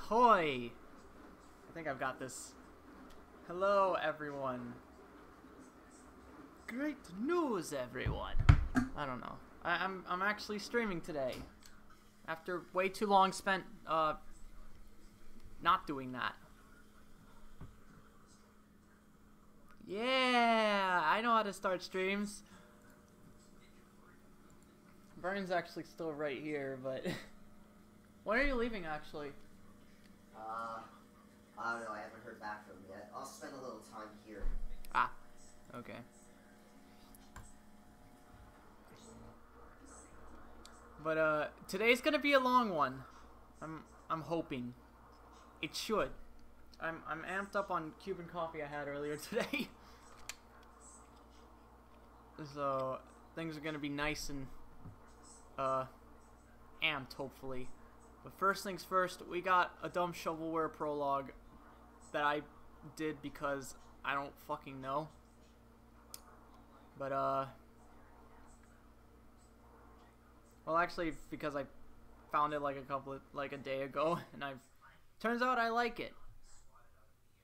Ahoy! I think I've got this. Hello, everyone. Great news, everyone. I don't know. I'm actually streaming today. After way too long spent, not doing that. Yeah, I know how to start streams. Vernon's actually still right here, but... When are you leaving, actually? I don't know, I haven't heard back from him yet. I'll spend a little time here. Ah, okay. But, today's gonna be a long one. I'm hoping. It should. I'm amped up on Cuban coffee I had earlier today. So, things are gonna be nice and, amped, hopefully. But first things first, we got a dumb Shovelware Prologue that I did because I don't fucking know. But, well, actually, because I found it like a day ago, and turns out I like it.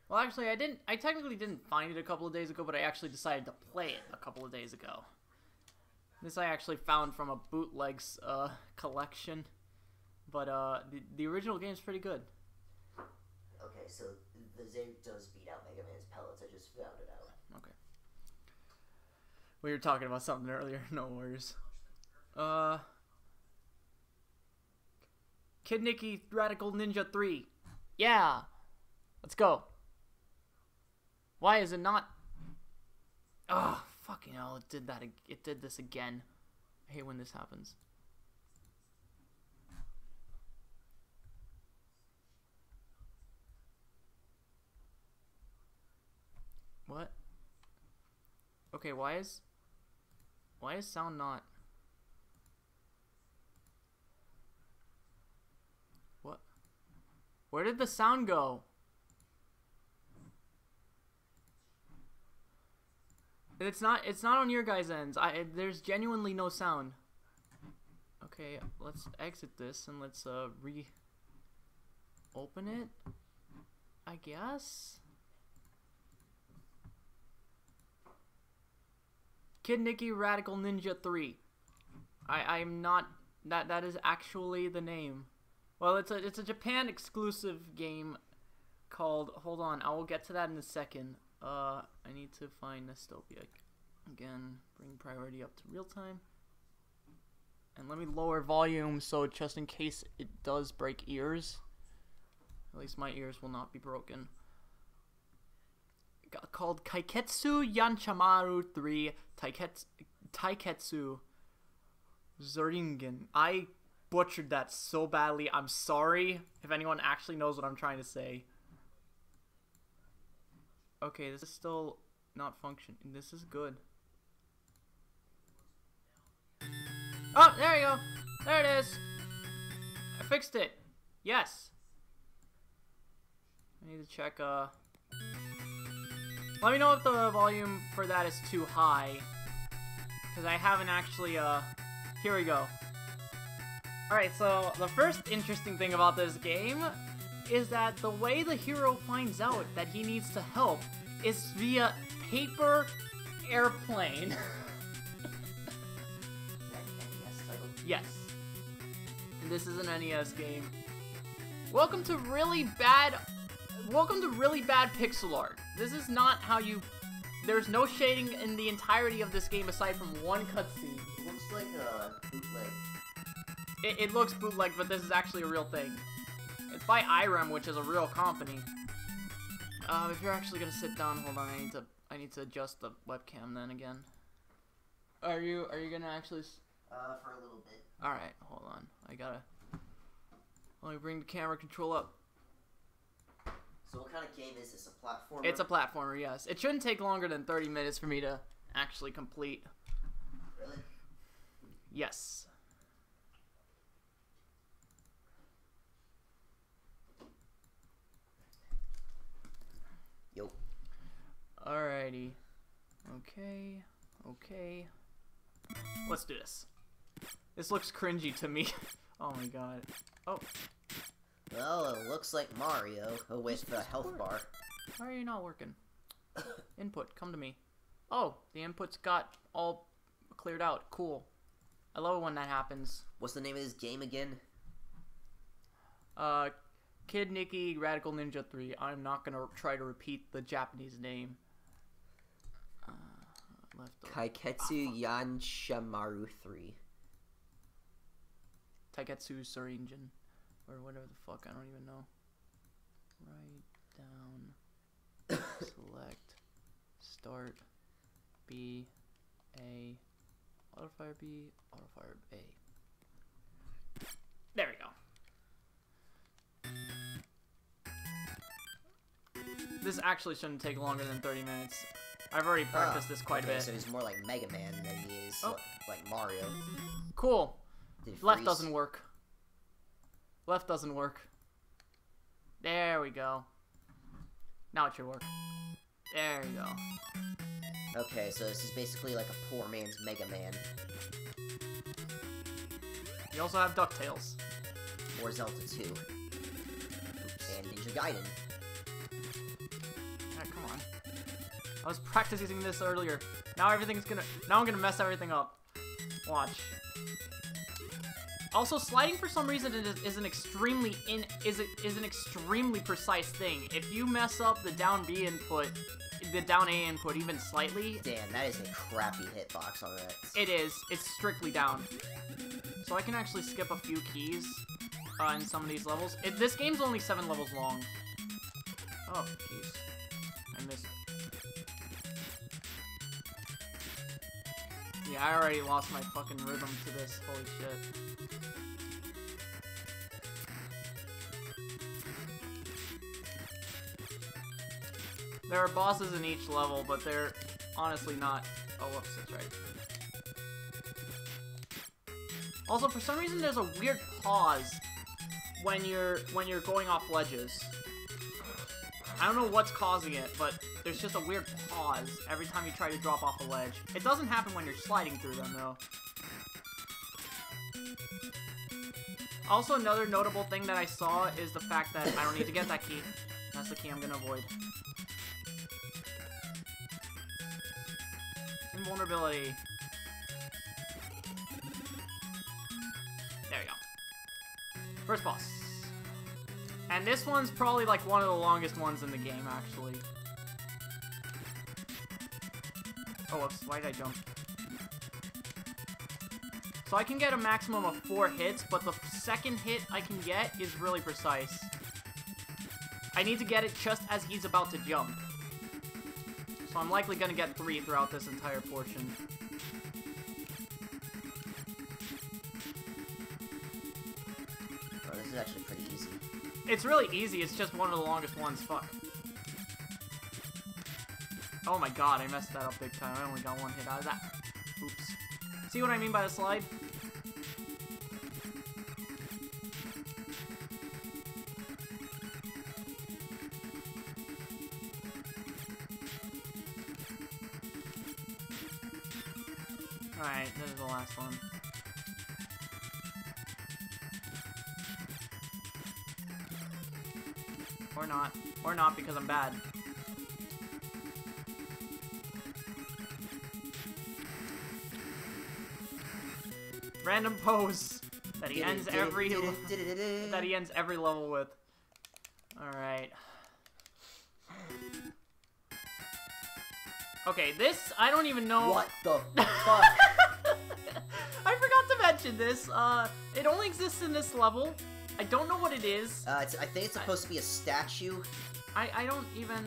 Well, actually, I technically didn't find it a couple of days ago, but I actually decided to play it a couple of days ago. This I actually found from a bootlegs, collection. But, the original game's pretty good. Okay, so the Zave does beat out Mega Man's pellets, I just found it out. Okay. We were talking about something earlier, no worries. Kid Nicky Radical Ninja 3. Yeah! Let's go. Why is it not... Oh, fucking hell, it did this again. I hate when this happens. What? Okay, why is sound not... What? Where did the sound go? It's not on your guys' ends. There's genuinely no sound. Okay, let's exit this and let's open it, I guess. Kid Nicky Radical Ninja 3. I'm not... That is actually the name. Well, it's a Japan exclusive game called... Hold on, I will get to that in a second. I need to find Dystopia. Again, bring priority up to real time. And let me lower volume so just in case it does break ears. At least my ears will not be broken. Called Kaiketsu Yanchamaru 3 Taiketsu Zuringen. I butchered that so badly. I'm sorry if anyone actually knows what I'm trying to say. Okay, this is still not functioning. This is good. Oh, there you go. There it is. I fixed it. Yes. I need to check, let me know if the volume for that is too high. Because I haven't actually, here we go. Alright, so the first interesting thing about this game is that the way the hero finds out that he needs to help is via paper airplane. NES title? Yes. And this is an NES game. Welcome to really bad pixel art. This is not how you... There's no shading in the entirety of this game aside from one cutscene. It looks like a bootleg. It looks bootleg, but this is actually a real thing. It's by IREM, which is a real company. If you're actually gonna sit down, hold on, I need to adjust the webcam then again. Are you gonna actually... For a little bit. Alright, hold on. Let me bring the camera control up. So what kind of game is this? A platformer? It's a platformer, yes. It shouldn't take longer than 30 minutes for me to actually complete. Really? Yes. Yo. Alrighty. Okay. Let's do this. This looks cringy to me. Oh my god. Oh. Well, it looks like Mario with the health bar. Why are you not working? Input, come to me. Oh, the inputs got all cleared out. Cool. I love it when that happens. What's the name of this game again? Kid Nikki Radical Ninja 3. I'm not gonna try to repeat the Japanese name. Kaiketsu Yanshamaru 3. Taiketsu Surinjin. Or whatever the fuck, I don't even know. Write down. Select. Start. B. A. Autofire B. Autofire A. There we go. This actually shouldn't take longer than 30 minutes. I've already practiced this quite a bit. So he's more like Mega Man than he is like Mario. Cool. Left doesn't work. Left doesn't work. There we go. Now it should work. There you go. Okay, so this is basically like a poor man's Mega Man. You also have DuckTales. Or Zelda 2. Oops. And Ninja Gaiden. Yeah, come on. I was practicing this earlier. Now I'm gonna mess everything up. Watch. Also, sliding for some reason is an extremely precise thing. If you mess up the down B input, the down A input even slightly, damn, that is a crappy hitbox on that. It is. It's strictly down. So I can actually skip a few keys in some of these levels. This game's only 7 levels long. Oh, jeez. I missed. Yeah, I already lost my fucking rhythm to this. Holy shit. There are bosses in each level, but they're honestly not... Oh, whoops, that's right. Also, for some reason, there's a weird pause when you're going off ledges. I don't know what's causing it, but there's just a weird pause every time you try to drop off a ledge. It doesn't happen when you're sliding through them, though. Also, another notable thing that I saw is the fact that I don't need to get that key. That's the key I'm gonna avoid. Invulnerability. There we go. First boss. And this one's probably like one of the longest ones in the game, actually. Oh, whoops, why did I jump? So I can get a maximum of 4 hits, but the second hit I can get is really precise. I need to get it just as he's about to jump. So I'm likely gonna get 3 throughout this entire portion. Oh, this is actually pretty easy. It's really easy, it's just one of the longest ones, fuck. Oh my god, I messed that up big time. I only got 1 hit out of that. Oops. See what I mean by the slide? Alright, this is the last one. Or not. Or not, because I'm bad. Random pose that he ends every level with. Alright. Okay, this, I don't even know... What the fuck? I forgot to mention this. It only exists in this level. I don't know what it is. I think it's supposed to be a statue. I don't even...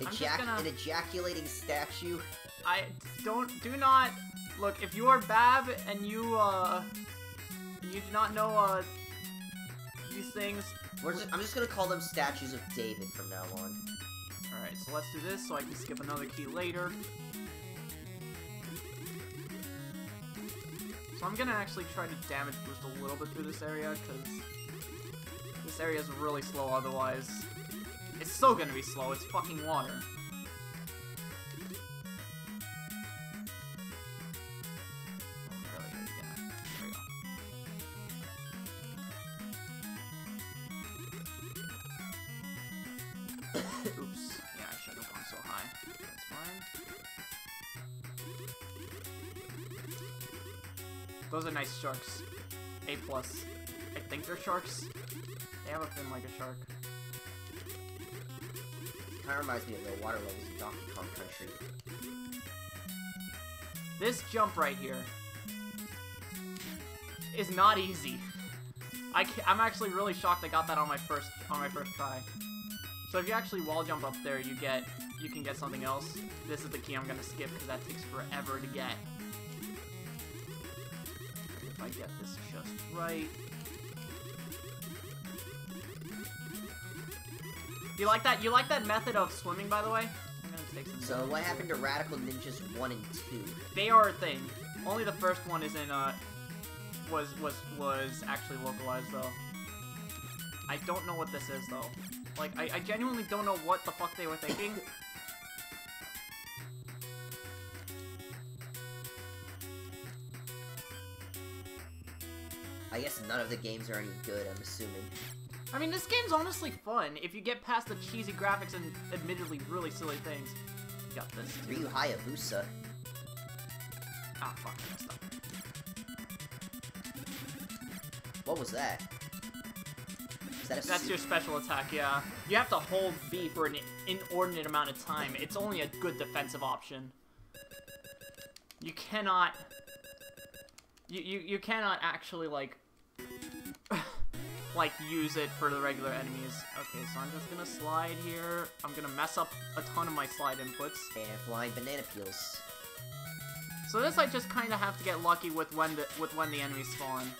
An ejaculating statue. Do not... Look, if you are Bab and you do not know, these things... I'm just gonna call them statues of David from now on. Alright, so let's do this so I can skip another key later. So I'm gonna actually try to damage boost a little bit through this area, because this area is really slow otherwise. It's still gonna be slow, it's fucking water. Those are nice sharks. A+. I think they're sharks. They have a fin like a shark. Kinda reminds me of the water levels in Donkey Kong Country. This jump right here is not easy. I'm actually really shocked I got that on my first try. So if you actually wall jump up there, you can get something else. This is the key I'm gonna skip because that takes forever to get. If I get this just right. You like that? You like that method of swimming, by the way? I'm gonna take some. So what happened to Radical Ninjas 1 and 2? They are a thing. Only the first one isn't was actually localized though. I don't know what this is though. Like I genuinely don't know what the fuck they were thinking. I guess none of the games are any good, I'm assuming. I mean, this game's honestly fun if you get past the cheesy graphics and admittedly really silly things. You got this. Ryu Hayabusa. Ah, fuck, I messed up. What was that? Is that That's your special attack, yeah. You have to hold B for an inordinate amount of time. It's only a good defensive option. You cannot... You cannot actually, like... like, use it for the regular enemies. Okay, so I'm just gonna slide here. I'm gonna mess up a ton of my slide inputs. And flying banana peels. So this I just kind of have to get lucky with when the enemies spawn.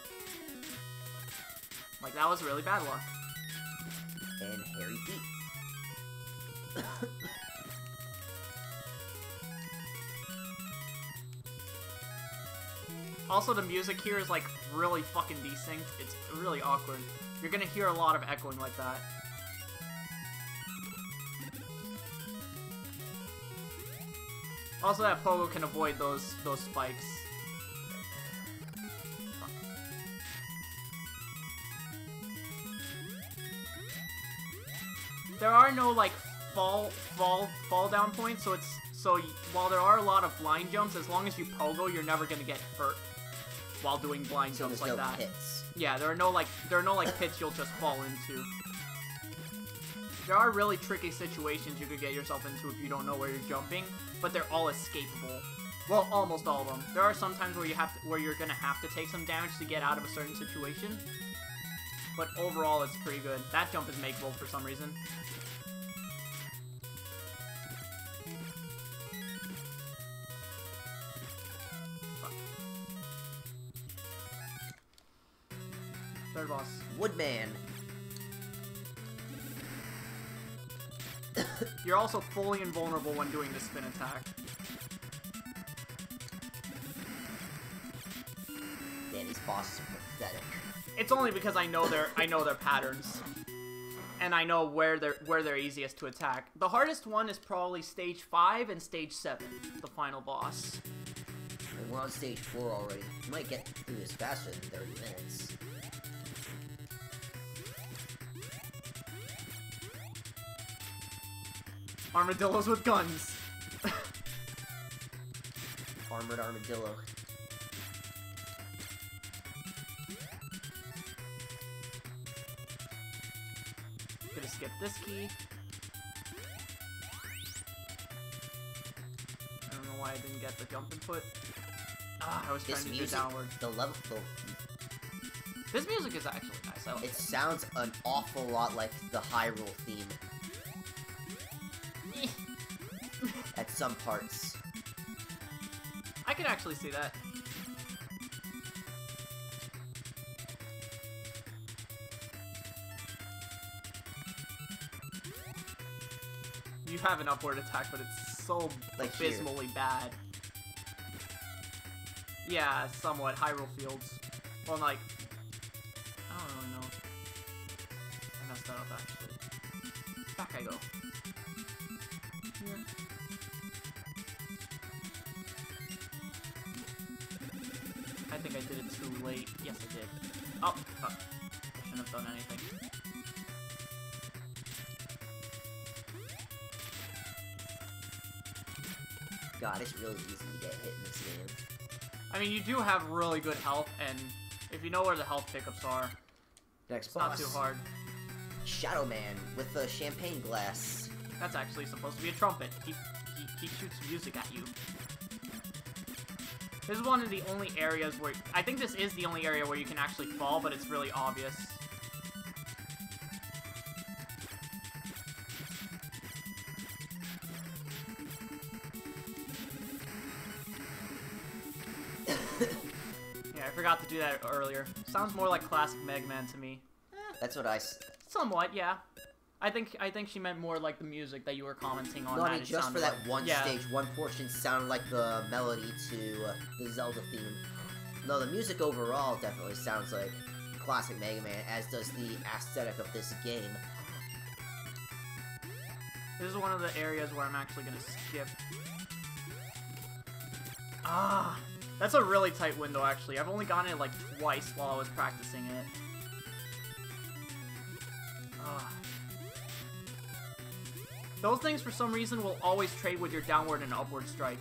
Like, that was really bad luck. And hairy feet. Also, the music here is, like, really fucking desynced. It's really awkward. You're gonna hear a lot of echoing like that. Also, that Pogo can avoid those spikes. There are no, like, fall down points, so while there are a lot of blind jumps, as long as you Pogo, you're never gonna get hurt while doing blind jumps like that. Pits. Yeah, there are no pits you'll just fall into. There are really tricky situations you could get yourself into if you don't know where you're jumping, but they're all escapable. Well, almost all of them. There are some times where you're gonna have to take some damage to get out of a certain situation, but overall it's pretty good. That jump is makeable for some reason. Third boss. Woodman. You're also fully invulnerable when doing the spin attack. Damn, these bosses are pathetic. It's only because I know their patterns, and I know where they're easiest to attack. The hardest one is probably stage 5 and stage 7, the final boss. And we're on stage 4 already. We might get through this faster than 30 minutes. Armadillos with guns. Armored armadillo. Gonna skip this key. I don't know why I didn't get the jump input. Ah, I was trying to do downward. This music is actually nice. I like it. It sounds an awful lot like the Hyrule theme. At some parts. I could actually see that. You have an upward attack, but it's so Like abysmally bad. Yeah, somewhat. Hyrule Fields. Well, like... I don't really know. I messed that up, actually. Back I go. Here. I think I did it too late. Yes, I did. Oh, fuck. I shouldn't have done anything. God, it's really easy to get hit in this game. I mean, you do have really good health, and if you know where the health pickups are, Next it's boss. not too hard. Shadow Man with the champagne glass. That's actually supposed to be a trumpet. He shoots music at you. This is one of the only areas where... I think this is the only area where you can actually fall, but it's really obvious. Yeah, I forgot to do that earlier. Sounds more like classic Mega Man to me. That's what I... Somewhat, yeah. I think she meant more like the music that you were commenting on. No, I mean, just for that one yeah. stage, one portion sounded like the melody to the Zelda theme. No, the music overall definitely sounds like classic Mega Man, as does the aesthetic of this game. This is one of the areas where I'm actually gonna skip. Ah, that's a really tight window, actually. I've only gotten it like twice while I was practicing it. Ah. Those things, for some reason, will always trade with your downward and upward strike.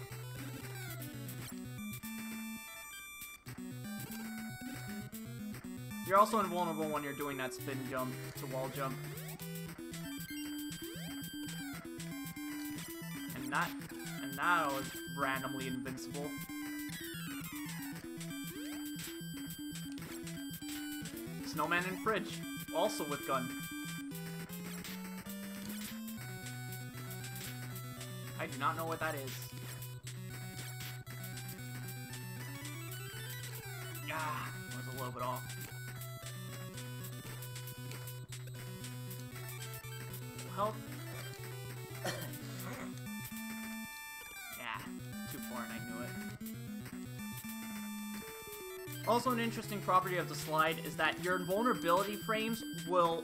You're also invulnerable when you're doing that spin jump to wall jump. And that was randomly invincible. Snowman in fridge, also with gun. I do not know what that is. Ah, that was a little bit off. Health. Yeah, too far and I knew it. Also, an interesting property of the slide is that your invulnerability frames will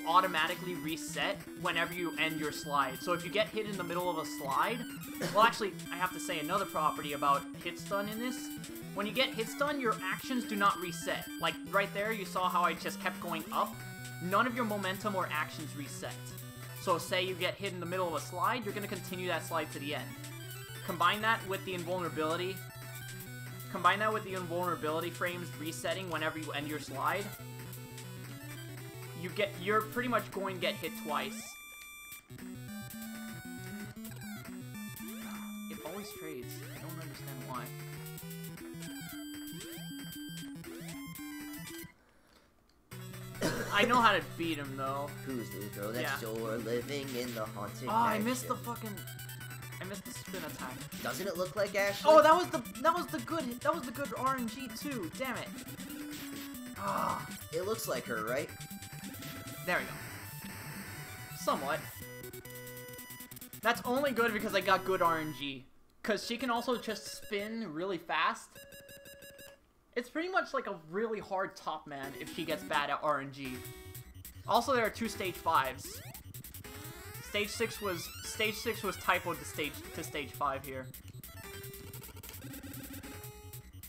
automatically reset whenever you end your slide. So if you get hit in the middle of a slide, well, actually, I have to say another property about hit stun in this. When you get hit stun, your actions do not reset. Like right there, you saw how I just kept going up. None of your momentum or actions reset. So say you get hit in the middle of a slide, you're going to continue that slide to the end. Combine that with the invulnerability. Combine that with the invulnerability frames resetting whenever you end your slide. You're pretty much going to get hit twice. It always trades. I don't understand why. I know how to beat him though. Who's the girl next door living in the haunted Oh, I mansion? missed the fucking... I missed the spin attack. Doesn't it look like Ashley? Oh, that was the good RNG too. Damn it. Ah, It looks like her, right? there we go. Somewhat. That's only good because I got good RNG. Cause she can also just spin really fast. It's pretty much like a really hard top man if she gets bad at RNG. Also, there are 2 stage 5s. Stage 6 was typoed to stage 5 here.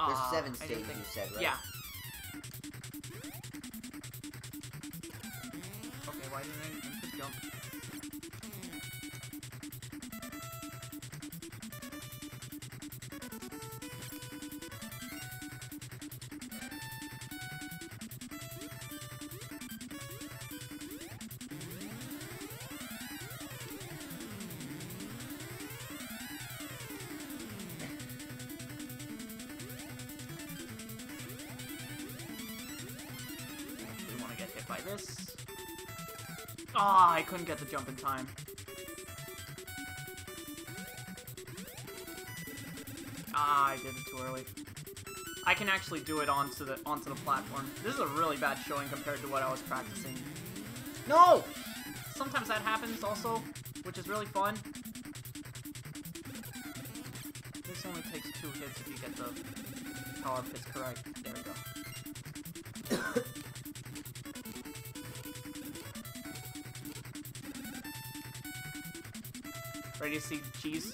There's 7 stages, you said, right? Yeah. Okay, why didn't I just jump? By this. Ah, I couldn't get the jump in time. Ah, I did it too early. I can actually do it onto the platform. This is a really bad showing compared to what I was practicing. No! Sometimes that happens also, which is really fun. This only takes 2 hits if you get the power pits correct. There we go. Ready to see cheese?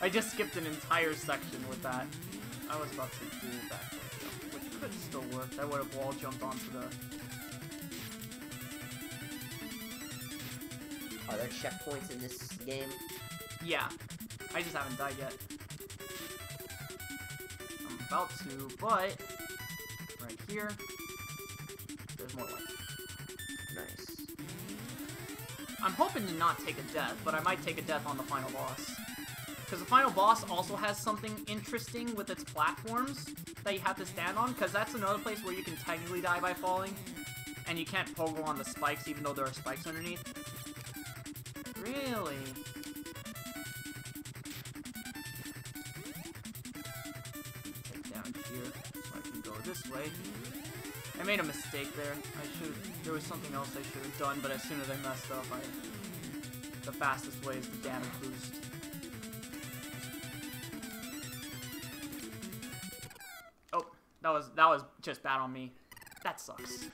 I just skipped an entire section with that. I was about to do that, which could still work. That would have wall jumped onto the... Are there checkpoints in this game? Yeah. I just haven't died yet. I'm about to, but right here, there's more life. Nice. I'm hoping to not take a death, but I might take a death on the final boss. Because the final boss also has something interesting with its platforms that you have to stand on, because that's another place where you can technically die by falling, and you can't pogo on the spikes even though there are spikes underneath. Really? Take damage here, so I can go this way. I made a mistake there. There was something else I should have done, but as soon as I messed up, the fastest way is the damage boost. Oh, that was just bad on me. That sucks.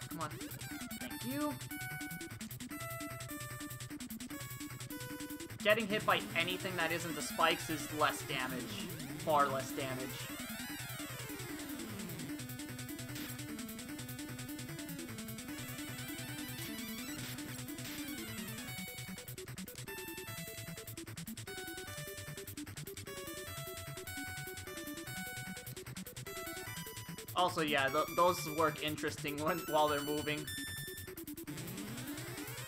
Come on. Thank you. Getting hit by anything that isn't the spikes is less damage. Far less damage. Also, yeah, those work interesting while they're moving,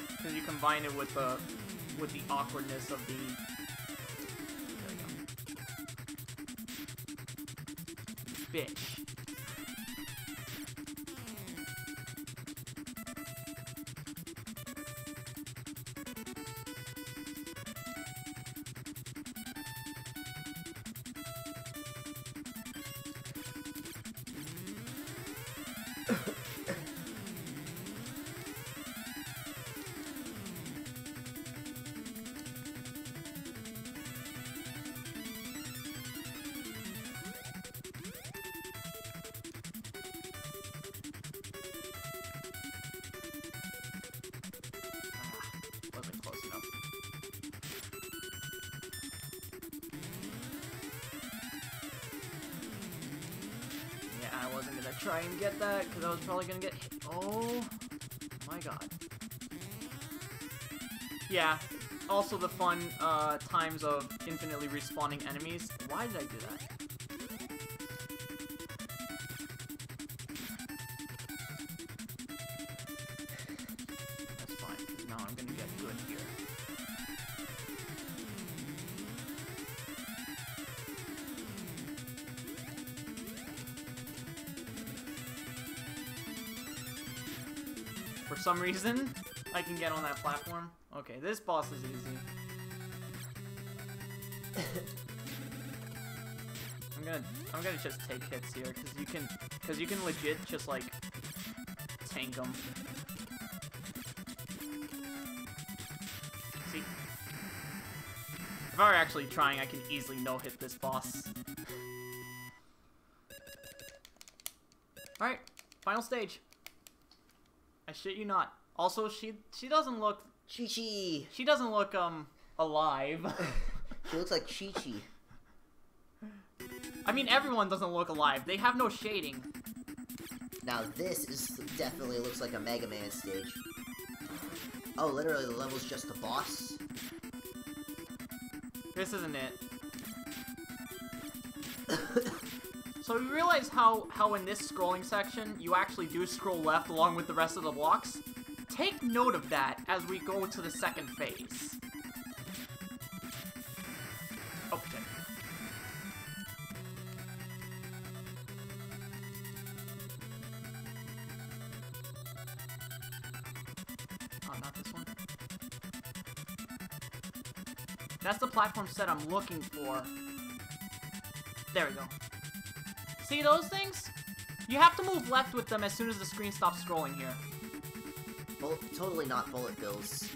because you combine it with the awkwardness of the. There we go. Bitch. Wasn't close enough. Yeah, I wasn't gonna try and get that because I was probably gonna get hit. Oh my god. Yeah. Also the fun times of infinitely respawning enemies. Why did I do that? For some reason, I can get on that platform. Okay, this boss is easy. I'm gonna just take hits here because you can legit just like tank them. See, if I were actually trying, I can easily no-hit this boss. All right, final stage. I shit you not. Also, she doesn't look... Chi-Chi! She doesn't look, alive. She looks like Chi-Chi. I mean, everyone doesn't look alive. They have no shading. Now, this definitely looks like a Mega Man stage. Oh, literally, the level's just the boss? This isn't it. So you realize how in this scrolling section, you actually do scroll left along with the rest of the blocks? Take note of that as we go to the second phase. Oh, shit. Oh, not this one. That's the platform set I'm looking for. There we go. See those things? You have to move left with them as soon as the screen stops scrolling here. Totally not bullet bills.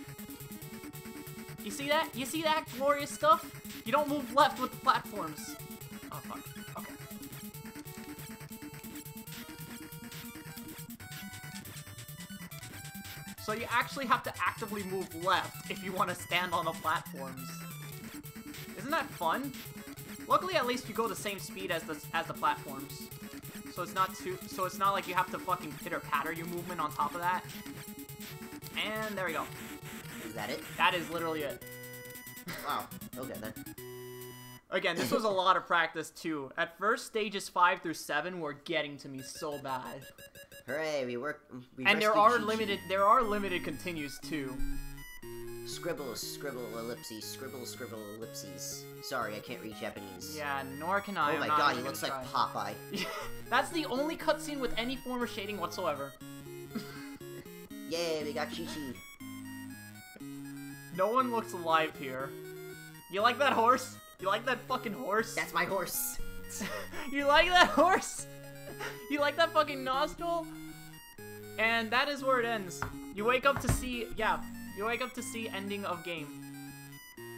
You see that? You see that glorious stuff? You don't move left with the platforms. Oh, fuck. Okay. So you actually have to actively move left if you want to stand on the platforms. Isn't that fun? Luckily, at least you go the same speed as the platforms. So it's not like you have to fucking pitter-patter your movement on top of that. And there we go. Is that it? That is literally it. Wow. Okay, then. Again, this was a lot of practice, too. At first, stages 5 through 7 were getting to me so bad. Hooray, and there are limited continues, too. Scribble, scribble, ellipses, scribble, scribble, ellipses. Sorry, I can't read Japanese. Yeah, nor can I. Oh my god, he looks like Popeye. That's the only cutscene with any form of shading whatsoever. Yay, we got Chi-Chi. No one looks alive here. You like that horse? You like that fucking horse? That's my horse. You like that horse? You like that fucking nostril? And that is where it ends. You wake up to see, yeah, you wake up to see ending of game.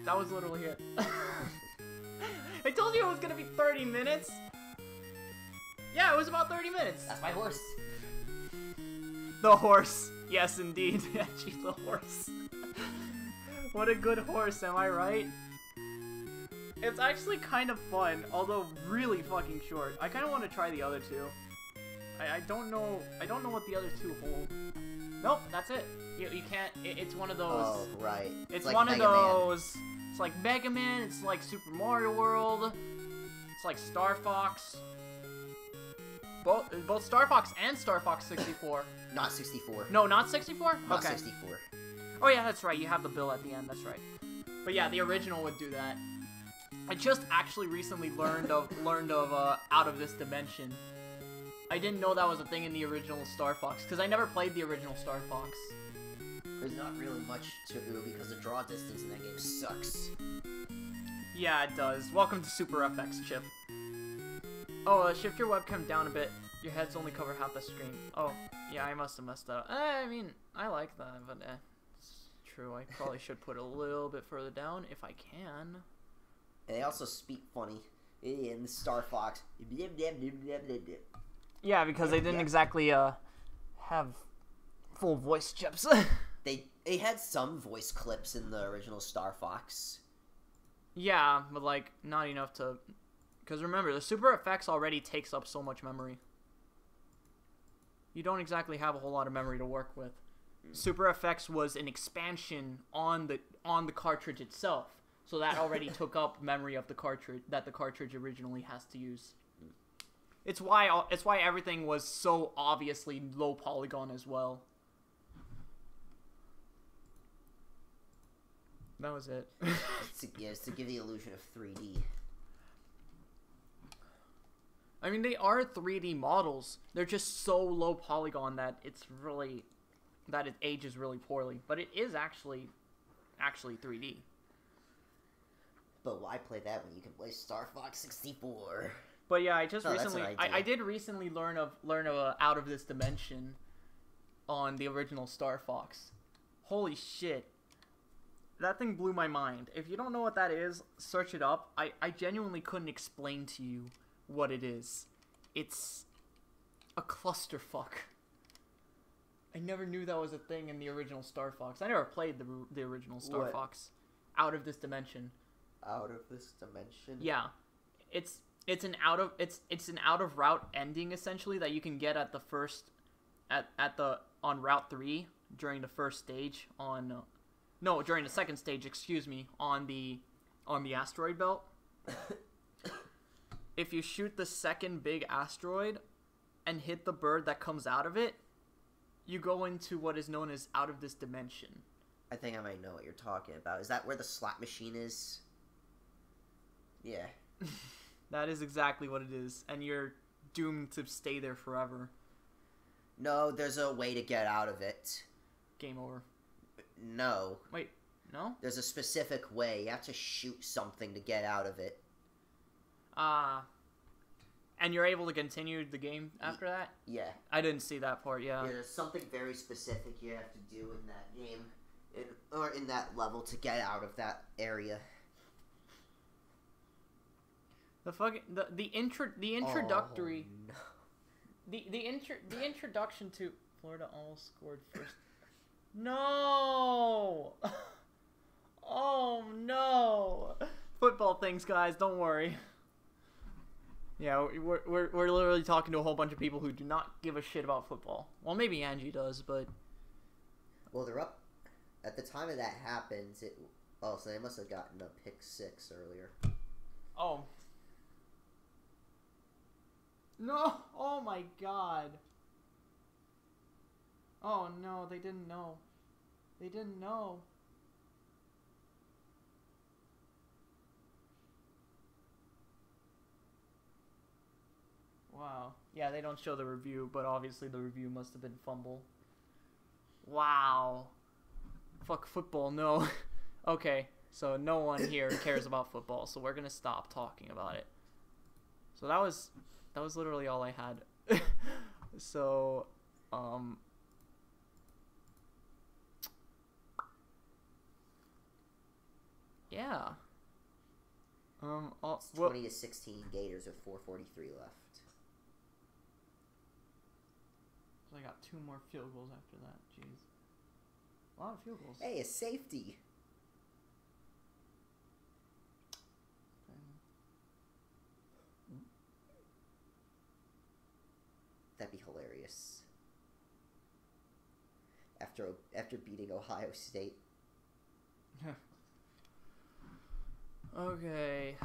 That was literally it. I told you it was gonna be 30 minutes. Yeah, it was about 30 minutes. That's my horse. The horse. Yes, indeed. Actually, the horse. What a good horse, am I right? It's actually kind of fun, although really fucking short. I kind of want to try the other two. I don't know what the other two hold. Nope, that's it. You can't. It's one of those. Oh right. It's like one of Mega those. Man. It's like Mega Man. It's like Super Mario World. It's like Star Fox. Both Star Fox and Star Fox 64. Not 64. No, not 64. Not okay. 64. Oh yeah, that's right. You have the bill at the end. That's right. But yeah, the original would do that. I just actually recently learned of Out of This Dimension. I didn't know that was a thing in the original Star Fox because I never played the original Star Fox. There's not really much to do because the draw distance in that game sucks. Yeah, it does. Welcome to Super FX, Chip. Oh, shift your webcam down a bit. Your heads only cover half the screen. Oh, yeah, I must have messed that up. I mean, I like that, but it's true. I probably should put it a little bit further down if I can. And they also speak funny in Star Fox. Yeah, because they didn't exactly have full voice chips. They had some voice clips in the original Star Fox. Yeah, but like not enough to. Because remember, the Super FX already takes up so much memory. You don't exactly have a whole lot of memory to work with. Super FX was an expansion on the cartridge itself, so that already took up memory of the cartridge that the cartridge originally has to use. It's why everything was so obviously low polygon as well. That was it. It's to give the illusion of 3D. I mean, they are 3D models. They're just so low polygon that it ages really poorly. But it is actually 3D. But why play that when you can play Star Fox 64? But yeah, I did recently learn of Out of This Dimension on the original Star Fox. Holy shit. That thing blew my mind. If you don't know what that is, search it up. I genuinely couldn't explain to you what it is. It's a clusterfuck. I never knew that was a thing in the original Star Fox. I never played the original Star Fox. Out of This Dimension. Out of This Dimension? Yeah. It's an out of route ending essentially that you can get at the first on Route 3 during the first stage during the second stage, excuse me, on the asteroid belt. If you shoot the second big asteroid and hit the bird that comes out of it, you go into what is known as Out of This Dimension. I think I might know what you're talking about. Is that where the slot machine is? Yeah. That is exactly what it is, and you're doomed to stay there forever. No, there's a way to get out of it. Game over. No. Wait, no? There's a specific way. You have to shoot something to get out of it. And you're able to continue the game after that? Yeah. I didn't see that part, yeah. Yeah, there's something very specific you have to do in that game, or in that level to get out of that area. The introductory. Oh, no. The introduction to Florida almost scored first. No! Oh no! Football things, guys, don't worry. Yeah, we're literally talking to a whole bunch of people who do not give a shit about football. Well, maybe Angie does, but... Well, they're up... At the time of that happens, it... Oh, so they must have gotten a pick 6 earlier. Oh. No! Oh my god. Oh no, they didn't know. They didn't know. Wow. Yeah, they don't show the review, but obviously the review must have been fumble. Wow. Fuck football, no. Okay, so no one here cares about football, so we're gonna stop talking about it. So that was literally all I had. So, yeah. It's 20 to 16 Gators with 4:43 left. So I got 2 more field goals after that. Jeez. A lot of field goals. Hey, a safety. That'd be hilarious. After beating Ohio State. Okay.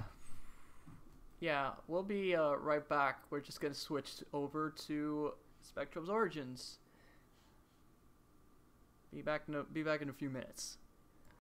Yeah, we'll be right back. We're just gonna switch over to Spectrum's Origins. Be back in a few minutes.